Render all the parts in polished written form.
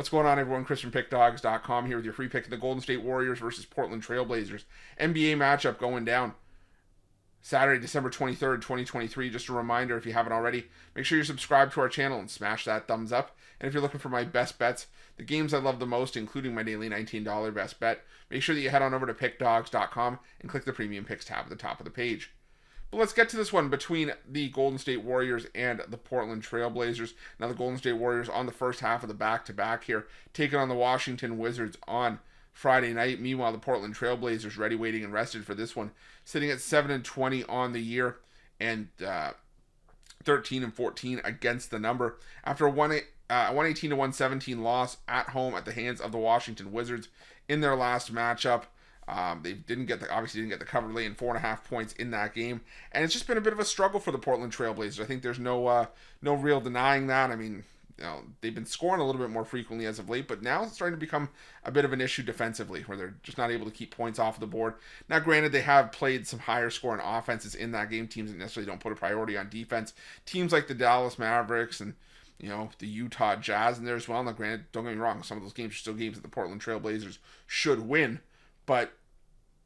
What's going on, everyone? Chris from Pickdawgz.com here with your free pick of the Golden State Warriors versus Portland Trailblazers. NBA matchup going down Saturday, December 23rd, 2023. Just a reminder, if you haven't already, make sure you're subscribed to our channel and smash that thumbs up. And if you're looking for my best bets, the games I love the most, including my daily $19 best bet, make sure that you head on over to Pickdawgz.com and click the Premium Picks tab at the top of the page. But let's get to this one between the Golden State Warriors and the Portland Trailblazers. Now, the Golden State Warriors on the first half of the back-to-back here, taking on the Washington Wizards on Friday night. Meanwhile, the Portland Trailblazers ready, waiting, and rested for this one, sitting at 7-20 on the year and 13-14 against the number after a 118-117 loss at home at the hands of the Washington Wizards in their last matchup. They obviously didn't get the cover, laying 4.5 points in that game, and it's just been a bit of a struggle for the Portland Trailblazers. I think there's no real denying that. I mean, they've been scoring a little bit more frequently as of late, but now it's starting to become a bit of an issue defensively, where they're just not able to keep points off the board. Now, granted, they have played some higher scoring offenses in that game, teams that necessarily don't put a priority on defense. Teams like the Dallas Mavericks and the Utah Jazz in there as well. Now, granted, don't get me wrong, some of those games are still games that the Portland Trailblazers should win, but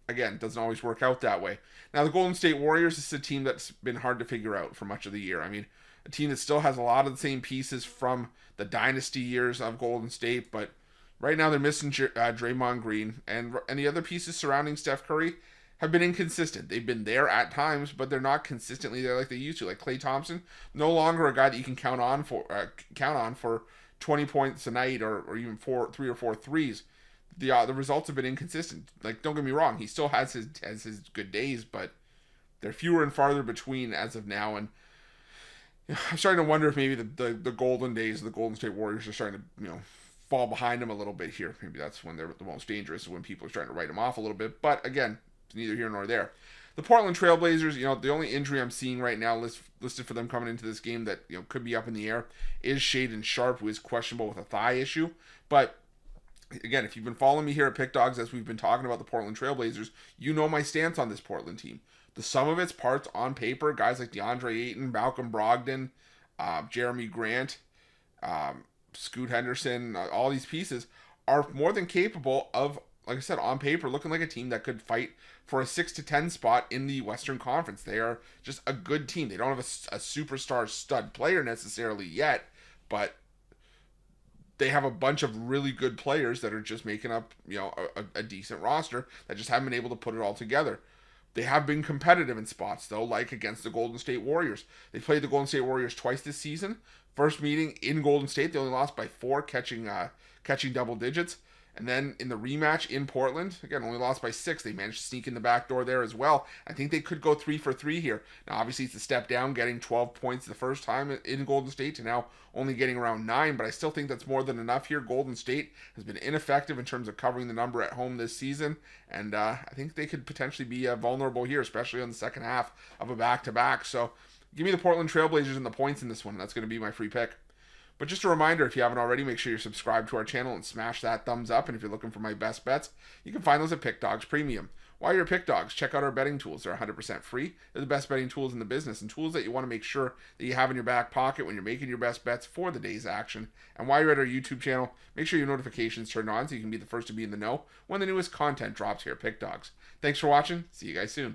again, it doesn't always work out that way. Now, the Golden State Warriors is a team that's been hard to figure out for much of the year. I mean, a team that still has a lot of the same pieces from the dynasty years of Golden State, but right now they're missing Draymond Green, and the other pieces surrounding Steph Curry have been inconsistent. They've been there at times, but they're not consistently there like they used to. Like Klay Thompson, no longer a guy that you can count on for 20 points a night or even 3 or 4 threes. The results have been inconsistent. Like, don't get me wrong, he still has his good days, but they're fewer and farther between as of now. And I'm starting to wonder if maybe the golden days of the Golden State Warriors are starting to fall behind them a little bit here. Maybe that's when they're the most dangerous, when people are starting to write them off a little bit. But again, it's neither here nor there. The Portland Trailblazers, the only injury I'm seeing right now listed for them coming into this game that could be up in the air is Shaedon Sharpe, who is questionable with a thigh issue. But again, if you've been following me here at Pickdawgz as we've been talking about the Portland Trailblazers, you know my stance on this Portland team. The sum of its parts on paper, guys like DeAndre Ayton, Malcolm Brogdon, Jeremy Grant, Scoot Henderson, all these pieces are more than capable of, like I said, on paper, looking like a team that could fight for a 6-10 spot in the Western Conference. They are just a good team. They don't have a superstar stud player necessarily yet, but they have a bunch of really good players that are just making up, a decent roster that just haven't been able to put it all together. They have been competitive in spots, though, like against the Golden State Warriors. They played the Golden State Warriors twice this season. First meeting in Golden State, they only lost by 4, catching double digits. And then in the rematch in Portland, again, only lost by 6. They managed to sneak in the back door there as well. I think they could go 3 for 3 here. Now, obviously, it's a step down, getting 12 points the first time in Golden State to now only getting around 9, but I still think that's more than enough here. Golden State has been ineffective in terms of covering the number at home this season, and I think they could potentially be vulnerable here, especially on the second half of a back-to-back. So give me the Portland Trailblazers and the points in this one. That's going to be my free pick. But just a reminder, if you haven't already, make sure you're subscribed to our channel and smash that thumbs up. And if you're looking for my best bets, you can find those at Pickdawgz Premium. While you're at Pickdawgz, check out our betting tools. They're 100% free. They're the best betting tools in the business, and tools that you want to make sure that you have in your back pocket when you're making your best bets for the day's action. And while you're at our YouTube channel, make sure your notifications turn on so you can be the first to be in the know when the newest content drops here at Pickdawgz. Thanks for watching. See you guys soon.